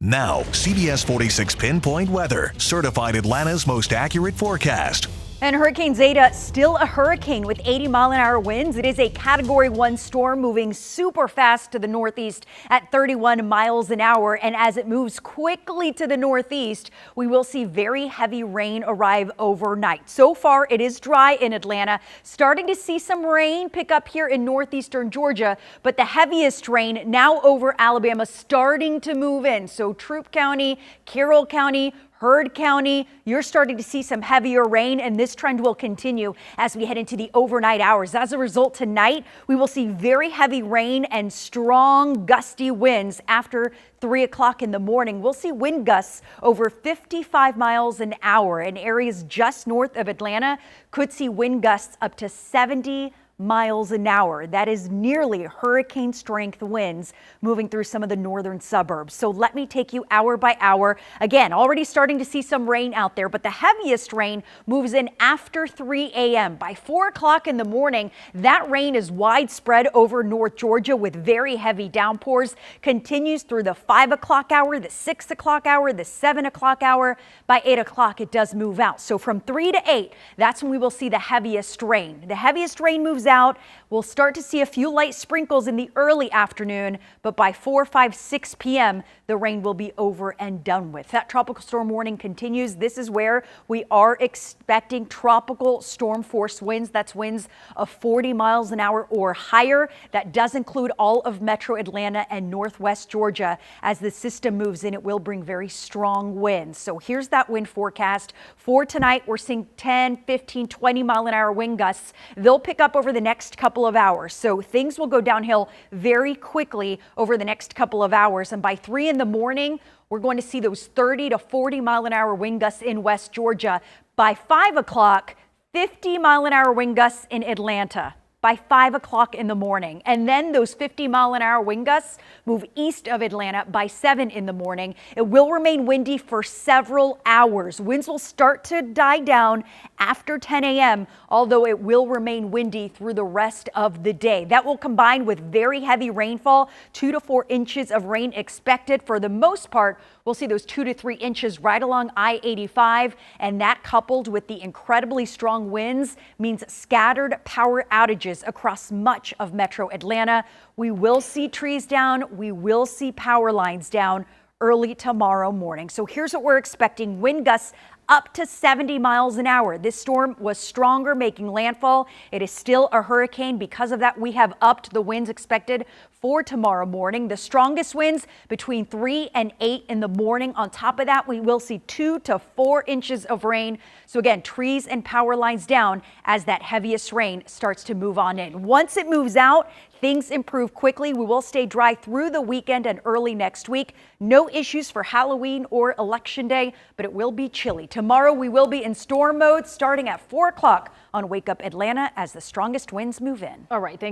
Now, CBS 46 Pinpoint Weather, certified Atlanta's most accurate forecast. And Hurricane Zeta, still a hurricane with 80-mile-an-hour winds. It is a Category 1 storm moving super fast to the northeast at 31 miles an hour. And as it moves quickly to the northeast, we will see very heavy rain arrive overnight. So far, it is dry in Atlanta. Starting to see some rain pick up here in northeastern Georgia, but the heaviest rain now over Alabama starting to move in. So Troup County, Carroll County, Heard County, you're starting to see some heavier rain, and this trend will continue as we head into the overnight hours. As a result, tonight we will see very heavy rain and strong gusty winds after 3 o'clock in the morning. We'll see wind gusts over 55 miles an hour, and areas just north of Atlanta could see wind gusts up to 70 miles an hour. That is nearly hurricane strength winds moving through some of the northern suburbs. So let me take you hour by hour. Again, already starting to see some rain out there, but the heaviest rain moves in after 3 a.m. By 4 o'clock in the morning, that rain is widespread over North Georgia with very heavy downpours. Continues through the 5 o'clock hour, the 6 o'clock hour, the 7 o'clock hour. By 8 o'clock, it does move out. So from 3 to 8, that's when we will see the heaviest rain. The heaviest rain moves out. We'll start to see a few light sprinkles in the early afternoon, but by 4, 5, 6 p.m., the rain will be over and done with. That tropical storm warning continues. This is where we are expecting tropical storm force winds. That's winds of 40 miles an hour or higher. That does include all of metro Atlanta and northwest Georgia. As the system moves in, it will bring very strong winds. So here's that wind forecast. For tonight, we're seeing 10, 15, 20 mile an hour wind gusts. They'll pick up over the next couple of hours. So things will go downhill very quickly over the next couple of hours. And by 3 in the morning, we're going to see those 30 to 40 mile an hour wind gusts in West Georgia. By 5 o'clock, 50 mile an hour wind gusts in Atlanta. By 5 o'clock in the morning. And then those 50 mile an hour wind gusts move east of Atlanta by 7 in the morning. It will remain windy for several hours. Winds will start to die down after 10 a.m., although it will remain windy through the rest of the day. That will combine with very heavy rainfall, 2 to 4 inches of rain expected. For the most part, we'll see those 2 to 3 inches right along I-85, and that coupled with the incredibly strong winds means scattered power outages across much of metro Atlanta. We will see trees down. We will see power lines down early tomorrow morning. So here's what we're expecting. Wind gusts up to 70 miles an hour. This storm was stronger, making landfall. It is still a hurricane. Because of that, we have upped the winds expected for tomorrow morning. The strongest winds between 3 and 8 in the morning. On top of that, we will see 2 to 4 inches of rain. So again, trees and power lines down as that heaviest rain starts to move on in. Once it moves out, things improve quickly. We will stay dry through the weekend and early next week. No issues for Halloween or Election Day, but it will be chilly. Tomorrow we will be in storm mode starting at 4 o'clock on Wake Up Atlanta as the strongest winds move in. All right.